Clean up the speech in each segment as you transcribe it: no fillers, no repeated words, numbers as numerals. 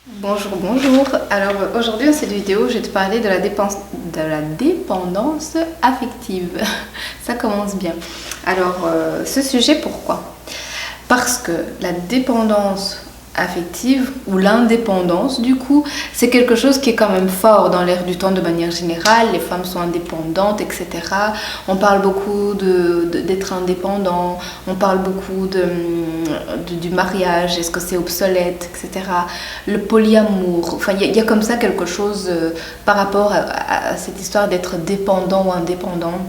Bonjour, bonjour. Alors aujourd'hui dans cette vidéo, je vais te parler de la dépendance affective. Ça commence bien. Alors ce sujet, pourquoi? Parce que la dépendance affective ou l'indépendance du coup, c'est quelque chose qui est quand même fort dans l'air du temps de manière générale. Les femmes sont indépendantes, etc. On parle beaucoup d'être indépendant, on parle beaucoup du mariage, est-ce que c'est obsolète, etc. Le polyamour, enfin il y a comme ça quelque chose par rapport à cette histoire d'être dépendant ou indépendant.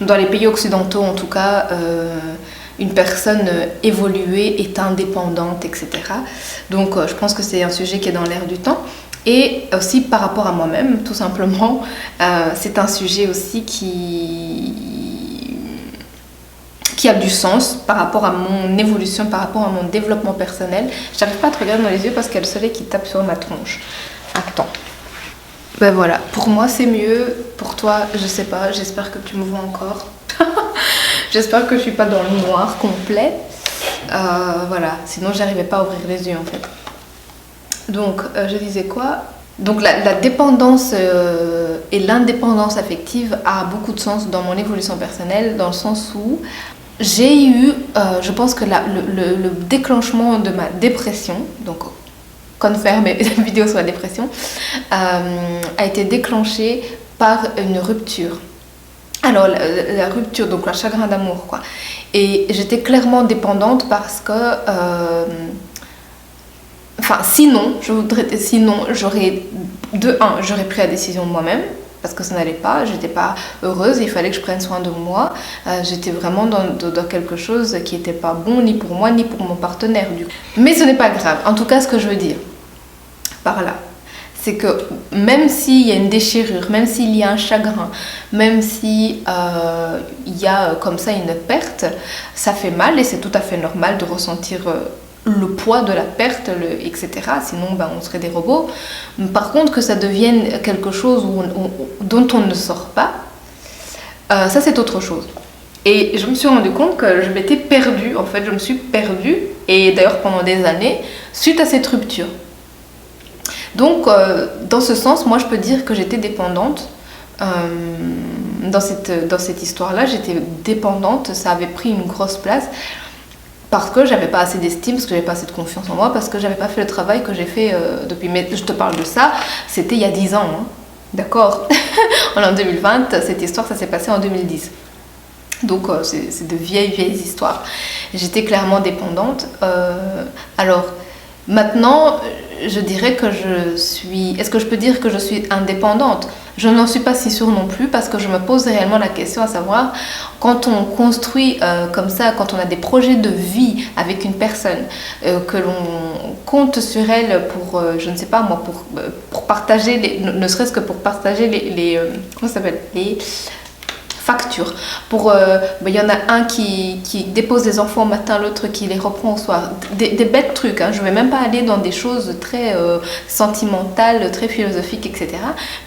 Dans les pays occidentaux en tout cas, une personne évoluée est indépendante, etc. Donc je pense que c'est un sujet qui est dans l'air du temps. Et aussi par rapport à moi-même, tout simplement, c'est un sujet aussi qui a du sens par rapport à mon évolution, par rapport à mon développement personnel. J'arrive pas à te regarder dans les yeux parce qu'il y a le soleil qui tape sur ma tronche. Attends. Ben voilà, pour moi c'est mieux, pour toi je sais pas, j'espère que tu me vois encore. J'espère que je suis pas dans le noir complet. Voilà, sinon j'arrivais pas à ouvrir les yeux en fait. Donc je disais quoi? Donc la dépendance et l'indépendance affective a beaucoup de sens dans mon évolution personnelle, dans le sens où j'ai eu, je pense que le déclenchement de ma dépression, donc quand faire mes vidéos sur la dépression, a été déclenché par une rupture. Alors la rupture, donc le chagrin d'amour quoi. Et j'étais clairement dépendante parce que, sinon j'aurais j'aurais pris la décision moi-même. Parce que ça n'allait pas, j'étais pas heureuse, il fallait que je prenne soin de moi. J'étais vraiment dans quelque chose qui n'était pas bon ni pour moi ni pour mon partenaire du coup. Mais ce n'est pas grave, en tout cas ce que je veux dire par là, c'est que même s'il y a une déchirure, même s'il y a un chagrin, même s'il y a comme ça une perte, ça fait mal et c'est tout à fait normal de ressentir le poids de la perte, etc. Sinon, on serait des robots. Par contre, que ça devienne quelque chose dont on ne sort pas, ça c'est autre chose. Et je me suis rendu compte que je m'étais perdue, en fait, je me suis perdue, et d'ailleurs pendant des années, suite à cette rupture. Donc, dans ce sens, moi, je peux dire que j'étais dépendante. Dans cette histoire-là, j'étais dépendante. Ça avait pris une grosse place parce que j'avais pas assez d'estime, parce que j'avais pas assez de confiance en moi, parce que j'avais pas fait le travail que j'ai fait depuis. Mais je te parle de ça, c'était il y a 10 ans. Hein. D'accord. On est en 2020, cette histoire, ça s'est passé en 2010. Donc, c'est de vieilles histoires. J'étais clairement dépendante. Alors, maintenant, je dirais que je suis... Est-ce que je peux dire que je suis indépendante? Je n'en suis pas si sûre non plus parce que je me pose réellement la question à savoir, quand on construit comme ça, quand on a des projets de vie avec une personne, que l'on compte sur elle pour, je ne sais pas moi, pour partager, ne serait-ce que pour partager comment ça s'appelle, les factures. Il y en a un qui dépose les enfants au matin, l'autre qui les reprend au soir. Des bêtes trucs, hein. Je ne vais même pas aller dans des choses très sentimentales, très philosophiques, etc.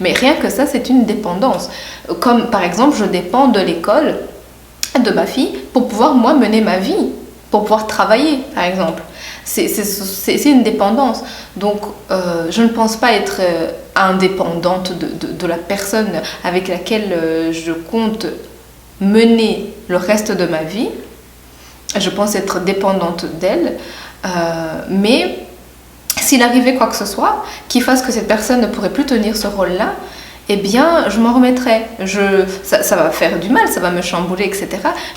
Mais rien que ça, c'est une dépendance. Comme par exemple, je dépends de l'école de ma fille pour pouvoir moi mener ma vie, pour pouvoir travailler, par exemple. C'est une dépendance. Donc, je ne pense pas être indépendante de la personne avec laquelle je compte mener le reste de ma vie. Je pense être dépendante d'elle. Mais s'il arrivait quoi que ce soit qui fasse que cette personne ne pourrait plus tenir ce rôle-là, eh bien, je m'en remettrai. Ça va faire du mal, ça va me chambouler, etc.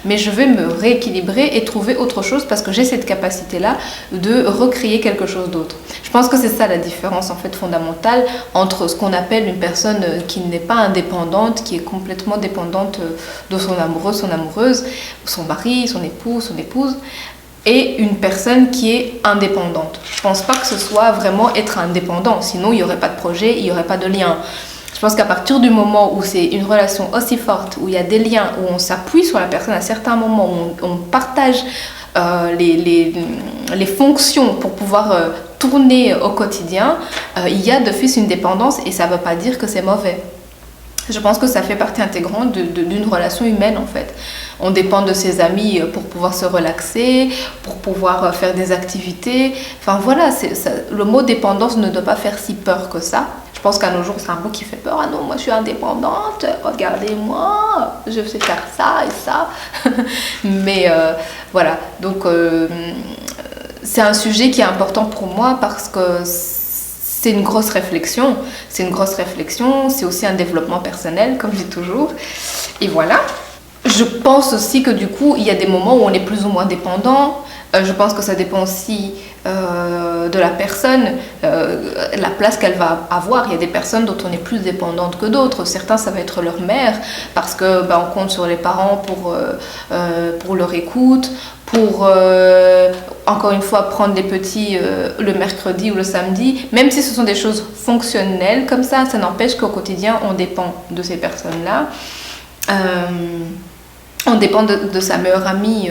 Mais je vais me rééquilibrer et trouver autre chose parce que j'ai cette capacité-là de recréer quelque chose d'autre. Je pense que c'est ça la différence en fait fondamentale entre ce qu'on appelle une personne qui n'est pas indépendante, qui est complètement dépendante de son amoureux, son amoureuse, son mari, son époux, son épouse, et une personne qui est indépendante. Je pense pas que ce soit vraiment être indépendant, sinon il n'y aurait pas de projet, il n'y aurait pas de lien. Je pense qu'à partir du moment où c'est une relation aussi forte, où il y a des liens, où on s'appuie sur la personne à certains moments, où on partage les fonctions pour pouvoir tourner au quotidien, il y a d'office une dépendance et ça ne veut pas dire que c'est mauvais. Je pense que ça fait partie intégrante d'une relation humaine en fait. On dépend de ses amis pour pouvoir se relaxer, pour pouvoir faire des activités. Enfin voilà, le mot dépendance ne doit pas faire si peur que ça. Je pense qu'à nos jours, c'est un mot qui fait peur. Ah non, moi je suis indépendante, regardez-moi, je sais faire ça et ça. Mais voilà, donc c'est un sujet qui est important pour moi parce que c'est une grosse réflexion. C'est une grosse réflexion, c'est aussi un développement personnel, comme je dis toujours. Et voilà. Je pense aussi que du coup, il y a des moments où on est plus ou moins dépendant. Je pense que ça dépend aussi de la personne, la place qu'elle va avoir. Il y a des personnes dont on est plus dépendante que d'autres. Certains, ça va être leur mère, parce que on compte sur les parents pour leur écoute, pour, encore une fois, prendre les petits le mercredi ou le samedi. Même si ce sont des choses fonctionnelles comme ça n'empêche qu'au quotidien, on dépend de ces personnes-là. On dépend de sa meilleure amie.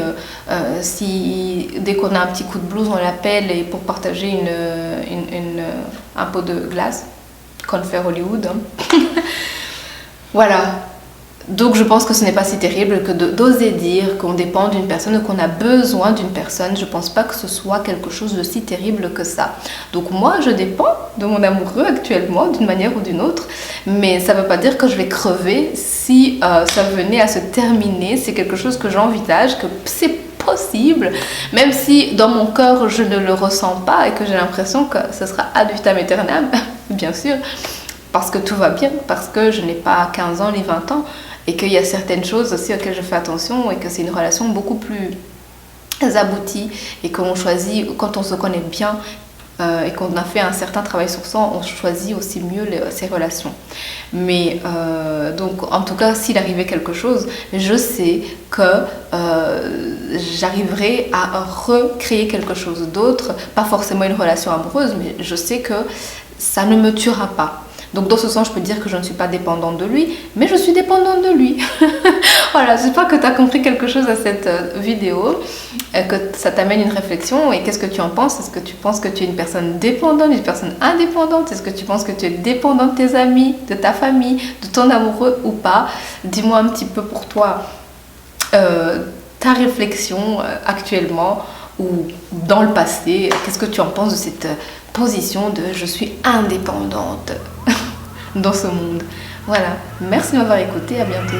Si dès qu'on a un petit coup de blues, on l'appelle et pour partager un pot de glace, qu'on fait Hollywood. Hein. Voilà. Donc je pense que ce n'est pas si terrible que d'oser dire qu'on dépend d'une personne ou qu'on a besoin d'une personne. Je ne pense pas que ce soit quelque chose de si terrible que ça. Donc moi, je dépends de mon amoureux actuellement, d'une manière ou d'une autre. Mais ça ne veut pas dire que je vais crever si ça venait à se terminer. C'est quelque chose que j'envisage, que c'est possible. Même si dans mon cœur, je ne le ressens pas et que j'ai l'impression que ce sera ad vitam aeternam, bien sûr. Parce que tout va bien, parce que je n'ai pas 15 ans ni 20 ans. Et qu'il y a certaines choses aussi auxquelles je fais attention et que c'est une relation beaucoup plus aboutie et qu'on choisit, quand on se connaît bien et qu'on a fait un certain travail sur soi, on choisit aussi mieux ses relations. Mais donc en tout cas, s'il arrivait quelque chose, je sais que j'arriverai à recréer quelque chose d'autre, pas forcément une relation amoureuse, mais je sais que ça ne me tuera pas. Donc dans ce sens, je peux dire que je ne suis pas dépendante de lui, mais je suis dépendante de lui. Voilà, j'espère que tu as compris quelque chose à cette vidéo, que ça t'amène une réflexion. Et qu'est-ce que tu en penses? Est-ce que tu penses que tu es une personne dépendante, une personne indépendante? Est-ce que tu penses que tu es dépendante de tes amis, de ta famille, de ton amoureux ou pas? Dis-moi un petit peu pour toi ta réflexion actuellement ou dans le passé. Qu'est-ce que tu en penses de cette position de je suis indépendante dans ce monde? Voilà, merci de m'avoir écouté, à bientôt.